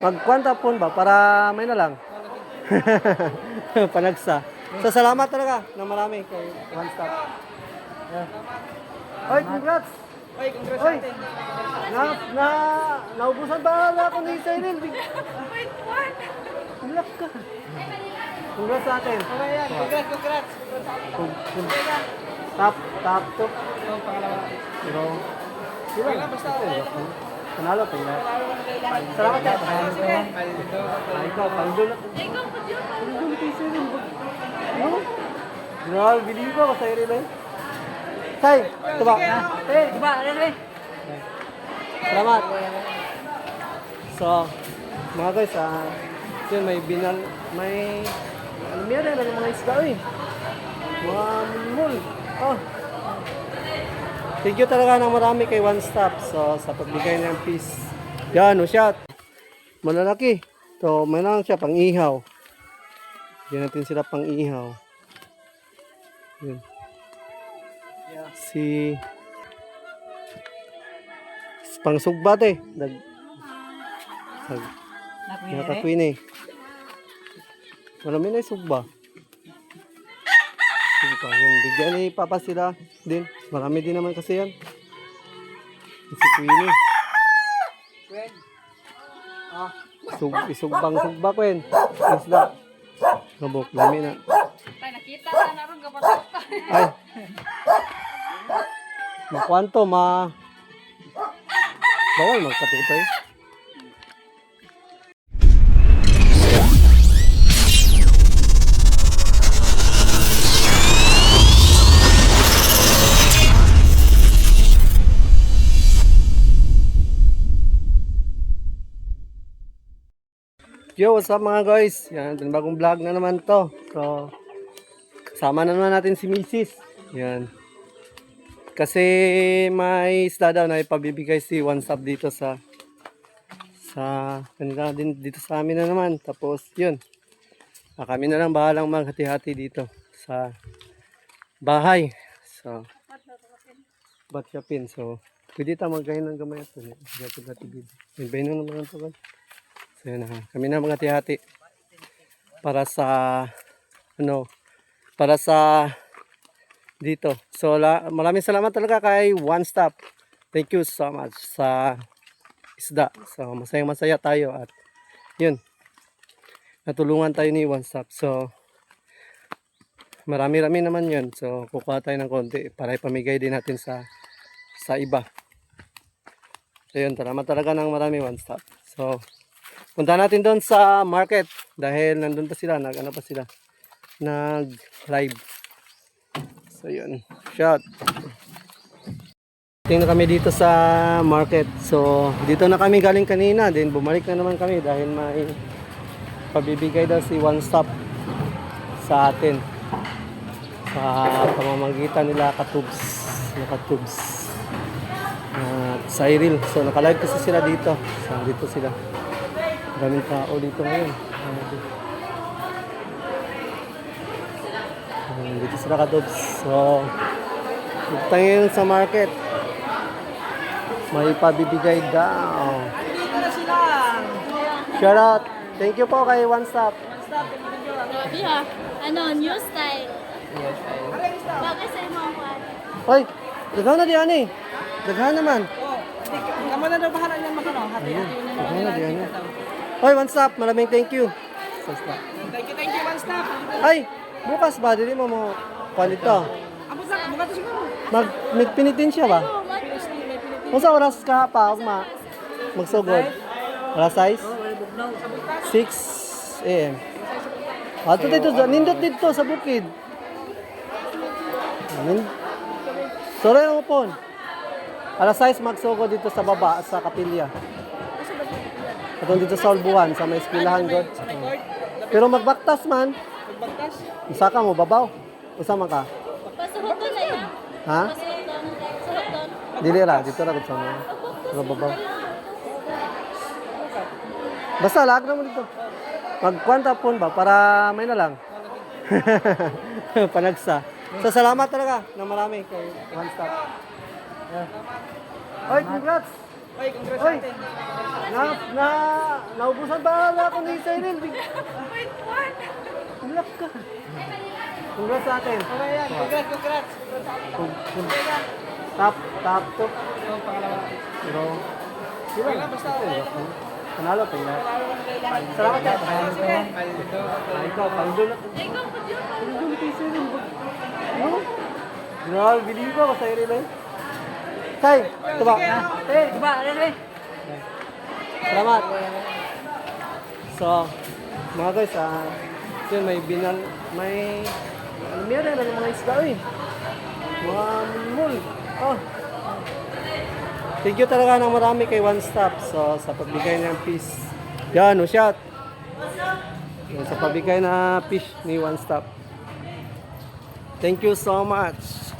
Magkwanta po ba para may na lang. Panagsa. So salamat talaga ng marami kay One Stop. Yeah. Oy, congrats. Ay, congrats Oy. natin. Naubusan ba na ako ni Cyril? Hilak ka. Congrats sa atin. Okay yan, congrats. Top 2. Ito ang pangalawa. Pero, Okay lang, basta okay. panalo tayo. Salamat ka. Ikaw, pangdulat. Pangdulat kay Cyril. Ano? Grabe, bilhin ko ako sa Cyril eh. Say, ito ba? Diba, ano eh? Salamat. So, mga guys, yun, may meron na ng mga isda eh. Mga mulmul. Oh. Thank you talaga ng marami kay One Stop sa pagbigay ng peace. Yan, o shot. Malalaki. So, may lang siya pang ihaw. Yan natin sila pang ihaw. Yun. Si pang sugbat eh. Nakakwin eh. Marami na yung sugba. Sugba. Yung bigyan ni Papa sila din. Marami din naman kasi yan. Si Queen eh. Isugbang sugba ko yun. Isda. Nabok. Dami na. Ay, nakita ka na rin kapatid. Ay. Makwanto, bawal magkatutay. Yo, what's up mga guys? Yan, bagong vlog na naman to. So, kasama na naman natin si Mrs. Yan. Kasi may isda daw na ipabibigay si One Stop dito sa kanila din dito sa amin na naman. Tapos yun. Kami na lang bahalang maghati-hati dito sa bahay. So, Batsyapin. So, pwede tayo magkain ng gamay ito. May baino naman ito guys. So yun na, kami na mga tihati para sa dito. So maraming salamat talaga kay One Stop. Thank you so much sa isda. So masaya tayo at yun. Natulungan tayo ni One Stop. So marami-rami naman yun. So kukuha tayo ng konti para ipamigay din natin sa iba. So yun, salamat talaga ng marami One Stop. So punta natin doon sa market dahil nandun pa sila, nag-live. So yun, shot. Tingnan kami dito sa market. So dito na kami galing kanina, then bumalik na naman kami dahil may pabibigay daw si One Stop sa atin. Sa pamamagitan nila Katubs. Cyril. So naka-live kasi sila dito. So dito sila. Maraming tao dito ngayon. Dito sila Katubs. So, dito tayo ngayon sa market. May pabibigay daw. Dito na sila. Shout out. Thank you po kay One Stop. Yeah, new style. Bagay sa mga kwan. Hoy, daghan na diyan eh. Daghan naman. Kamu na daw bahala niyan magano. Hati-hati na Daghan na diyan. Hoy, One Stop, maraming thank you. Thank you, One Stop. Ay, bukas ba? Dili mo kwalito. Amo sa bukat siguro. Magpinitin siya ba? Kung sa oras ka pa, magsugod. Alas 6? 6 a.m. Ato dito, nindot dito sa bukid. Sorry ang upon. Alas 6 magsugod dito sa baba, sa kapilya. Atong dito sa Ulbuhan, sa may eskwelahan god. Pero magbaktas man. Magbaktas. Isa ka mo, babaw. Usa man ka. Pasuhot doon na yun. Ha? Pasuhot doon. Dili ra, dito ra gud sa mga. Pero babaw. Basta lag na mo dito. Magkwanta pon ba para may na lang. Panagsa. So salamat talaga ng marami kay One Stop. Yeah. Oy, congrats. Ay, congrats Oy. natin. naubusan ba na ako ni Cyril? Ulap ka. Congrats sa atin. Okay yan. Congrats. Top 2. Ito ang pangalawa. Pero, di ba? Okay lang, basta okay. Panalo, tingnan. Salamat ka. Sige. Ikaw, pangdol na. Ikaw po dyan. Pangdol kay Cyril. Ano? Grabe, bilhin ko ako sa Cyril eh. Say, ito ba? Eh, Diba? Ayan. salamat. So, mga guys, yun, meron na ng mga isda eh. Mga mulmul. Oh. Thank you talaga ng marami kay One Stop. So, sa pagbigay ng fish. Yan, no shot. Yan, sa pagbigay na fish ni One Stop. Thank you so much.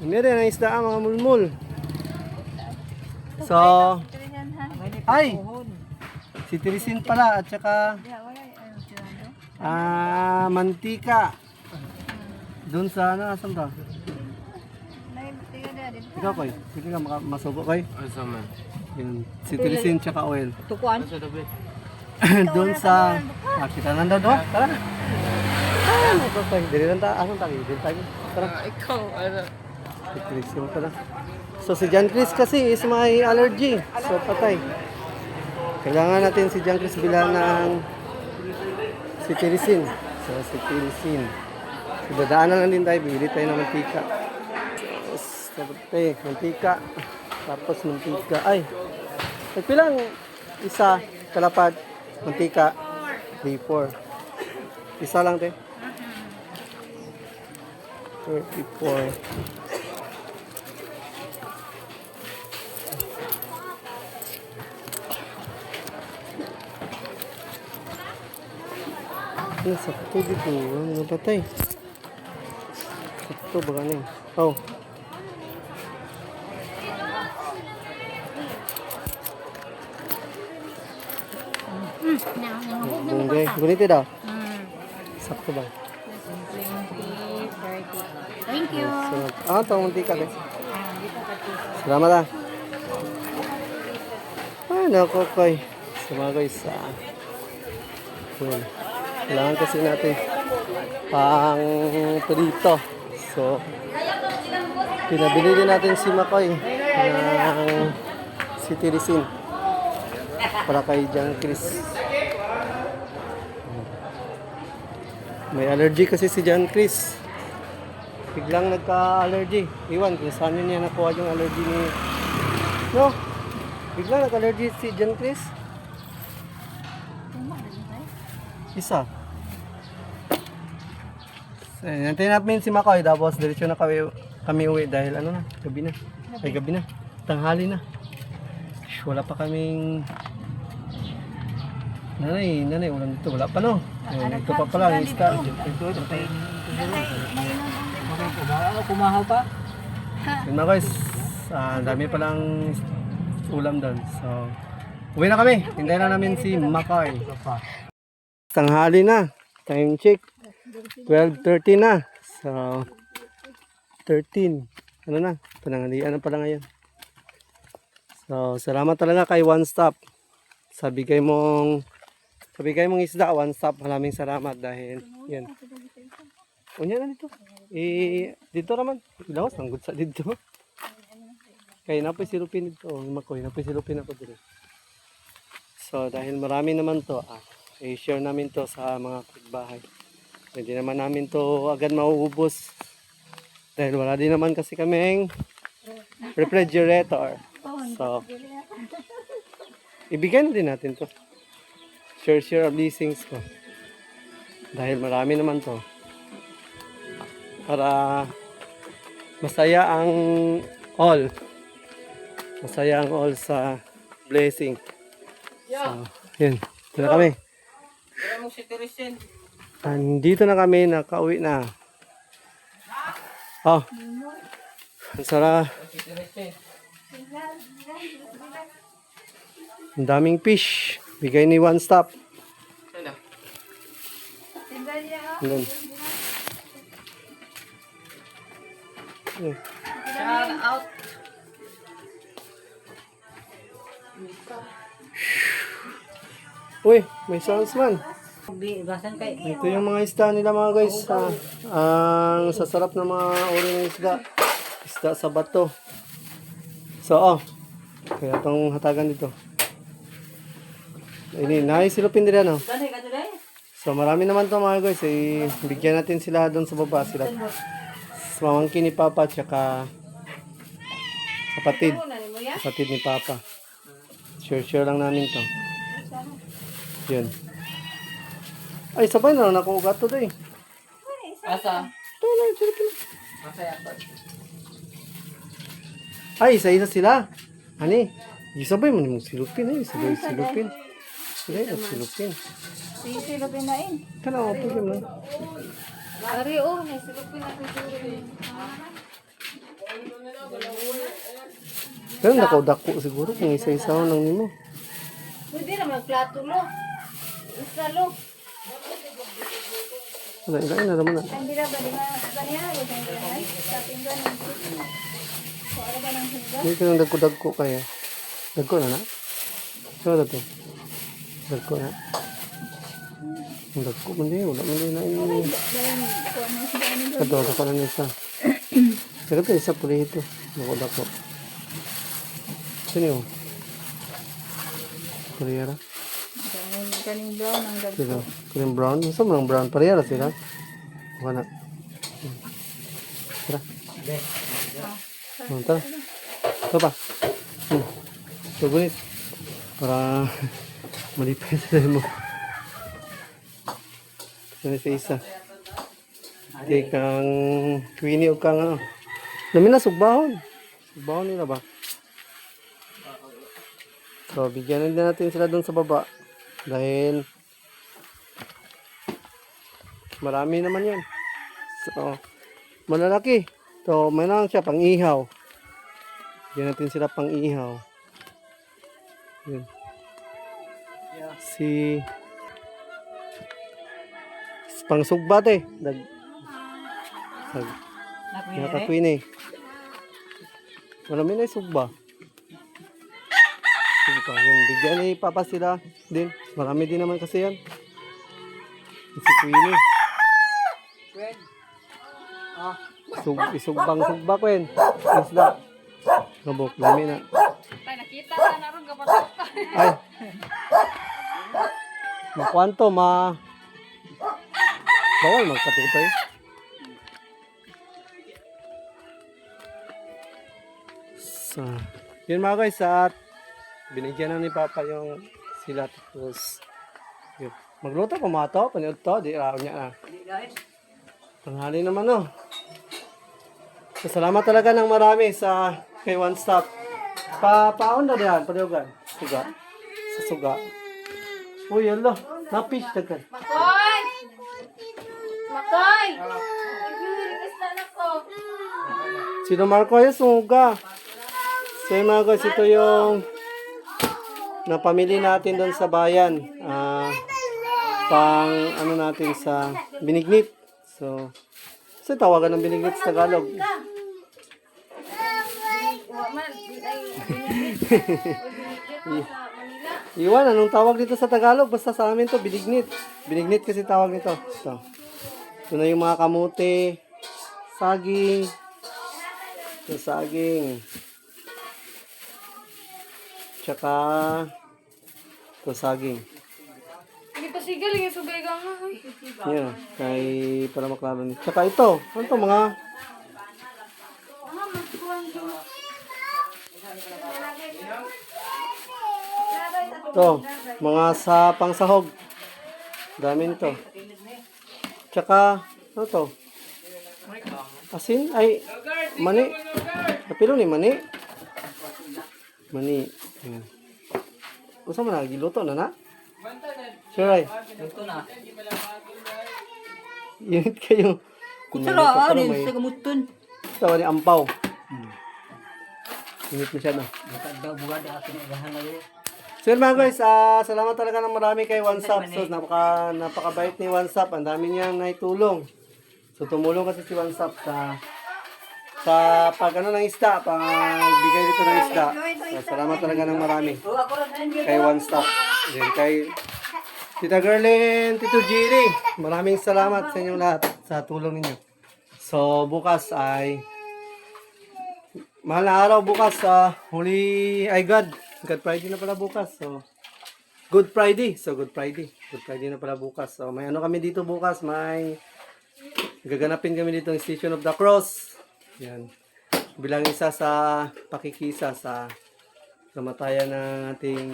Meron na isda mga mulmul. So, ay! Si Tirisin pala at saka mantika. Doon sa ano, asan to? Ikaw koy, hindi ka masubo koy. Yun, si Tirisin tsaka oil. Tukuan. Doon sa kita nandun do. Tara. Ito koy, dili lang ta, asan tayo? Dili tayo. Tara. Ikaw, ano? Si Tirisin pala. So si John Chris kasi is may allergy. So patay. Kailangan natin si John Chris bilang ng si Tirisin. So si Tirisin. So dadaanan lang din tayo. Bibili tayo ng mantika. Tapos mantika. Tapos mantika. Ay. Nagpilang isa kalapad. Mantika. 34. Isa lang te. 34. Ano, sakto dito. Ano patay? Sakto ba ganun? Oh. Okay. Gunito daw. Sakto ba? 20, 30. Thank you. Ito ang mantika guys. Salamat Ay, naku koy. Sama guys. Well, kailangan kasi natin pang prito. So, pinabili din natin si Makoy ng si Tirisin para kay John Chris. May allergy kasi si John Chris. Biglang nagka-allergy. Iwan kung saan niya nakuha yung allergy ni... No? Biglang nagka-allergy si John Chris. Isa. So, nantayin namin si Makoy tapos diretso na kami uwi dahil ano na, gabi na. Ay, gabi na. Tanghali na. Wala pa kaming... Nanay, ulan dito. Wala pa no. Ito pa pala, yung isda. Kumahaw pa? Yun na guys, dami palang ulam doon. So, uwi na kami. Hintayin na namin si Makoy. Tanghali na. Time check. 12:30 na. So, 13. Ano na? Panangalian na pala ngayon. So, salamat talaga kay One Stop. Sa bigay mong isda, One Stop. Maraming salamat dahil yan. Unya na dito. Dito naman. Ilawas, ang gudsa dito. Kaya napoy silupin dito. Makoy, napoy silupin ako dito. So, dahil marami naman to, i-share namin to sa mga kapitbahay. Hindi naman namin to agad mauubos. Dahil wala din naman kasi kaming refrigerator. So, ibigay na din natin to. Share blessings ko. Dahil marami naman to. Para masaya ang all. Masaya ang all sa blessing. So, yun. Ito na kami. Wala mo si Tirisin. Andito na kami, nakauwi na. Oh. Ang sarap. Ang daming fish. Bigay ni One Stop. Doon. Shout out. Uy, may sounds man. Basan kay. Ito yung mga isda nila mga guys. Ang sasarap ng mga uri ng isda. Isda sa bato. So, kaya itong hatagan dito. Ini, naisilupin din ano. Gani ka today? So, marami naman to mga guys. Bigyan natin sila doon sa baba. Sila mamangkin ni Papa tsaka kapatid. Kapatid ni Papa. Share lang namin to. Yun. Ay, sabay na lang ako ugat to day. Asa? Ito na, silupin. Masaya pa. Ay, isa-isa sila. Ani, isabay mo mong silupin eh. Sabay silupin. Hindi, silupin. Silupin na in. Kana ako po mo. Ari silupin na silupin. Pero nakaudak ko siguro kung isa-isa ko lang nimo. Pwede naman plato lo. Isa lo. Wala, na naman na. Hindi na ba di ba niya? Sa pinggan ng Wala ba ng hingga? Dito nang dagko kaya. Dagko na na? Ano na to? Dagko na? Ang dagko man din. Wala man din na ini. Ito, dagko na na isa. Ito, isa puli ito. Dagko. Sino yun? Parehara? Kaning brown ang dagko. Sila. Kaling brown? Saan mo ng brown? Parehara sila? Wala. Tara. Tara. Ito pa. Ito gunit. Para malipay sila mo. Ito sa isa. Kaya kang Queenie o kang ano. Namin na sugbahon. Sugbahon nila ba? So, bigyan din natin sila doon sa baba. Dahil marami naman yan. So, malalaki. So, may lang siya pang ihaw. Bigyan natin sila pang ihaw. Yun. Si pang sugbat eh. Nakakwin eh. Marami na yung sugba. Sige pa, yun. Bigyan ni Papa sila din. Marami din naman kasi yan. Si Queenie. Isugbang-sugba ko yun. Isda. Nabok, dami na. Ay, nakita ka na ron kapag Ay. Makwanto, bawal magkatutay. So, yun mga guys, at binigyan na ni Papa yung sila tapos yun. Magluto pa mga to, panood to, di raw niya na. Tanghali naman no. So, salamat talaga ng marami sa kay One Stop. Paon na diyan, panogan. Suga. Sa suga. Uy, yun lo. Napish dagan. Makoy! Makoy! Request na ko. Sino Marco yung suga? So yung mga guys, ito yung napamili natin doon sa bayan. Pang ano natin sa binignit. So tawagan ng binignit sa Tagalog. Iwan, anong tawag dito sa Tagalog? Basta sa amin to, binignit. Binignit kasi tawag nito. Ito na yung mga kamote, saging. Ito saging. Tsaka ito saging. Hindi pa sigal, yung sugay ka nga. Yan, kay para maklaro niyo. Tsaka ito, ano to mga mga sa pangsahog. Dami nito. Tsaka ano to? Asin ay mani. Kapilo ni mani. Mani. Ayan. Usa man giluto na na? Sure ay. Ito na. Init kayo. Kutsara, ano yung sa gamutun? Tawa ni ampaw. Init na siya na. Buka daw akin agahan na yun. So yun mga guys, salamat talaga ng marami kay One Stop. So napakabait ni One Stop. Ang dami niyang naitulong. So tumulong kasi si One Stop sa pag ano ng isda, pagbigay dito ng isda. So salamat talaga ng marami kay One Stop. Then kay Tita Gerlin, Tito Jiri, maraming salamat sa inyong lahat sa tulong ninyo. So, bukas ay mahal na araw bukas sa God Friday na pala bukas. So, Good Friday. So, Good Friday. Good Friday na pala bukas. So, may ano kami dito bukas. May gaganapin kami dito ng Station of the Cross. Yan. Bilang isa sa pakikisa sa kamatayan ng ating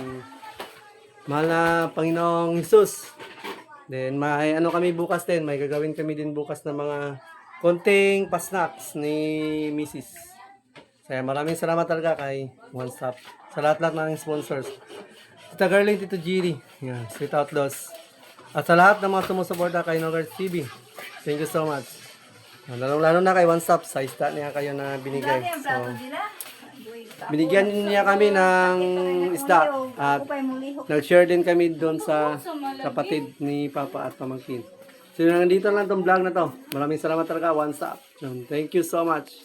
mahal na Panginoong Jesus. Then, may ano kami bukas din. May gagawin kami din bukas na mga konting pasnacks ni Mrs. Kaya maraming salamat talaga kay One Stop. Sa lahat-lahat ng sponsors. Tita Gerlin, Tito Giri. Yan, Sweet Outlaws. At sa lahat ng mga sumusuporta kay Nogers TV. Thank you so much. Lalo na kay One Stop. Sa isda niya kayo na binigay. Dati ang So, plato nila. binigyan niya kami ng isda. At Upay mo lihok. nag-share din kami doon sa kapatid ni Papa at Pamangkin. So, nandito lang tong vlog na to. Maraming salamat talaga, One Stop. Thank you so much.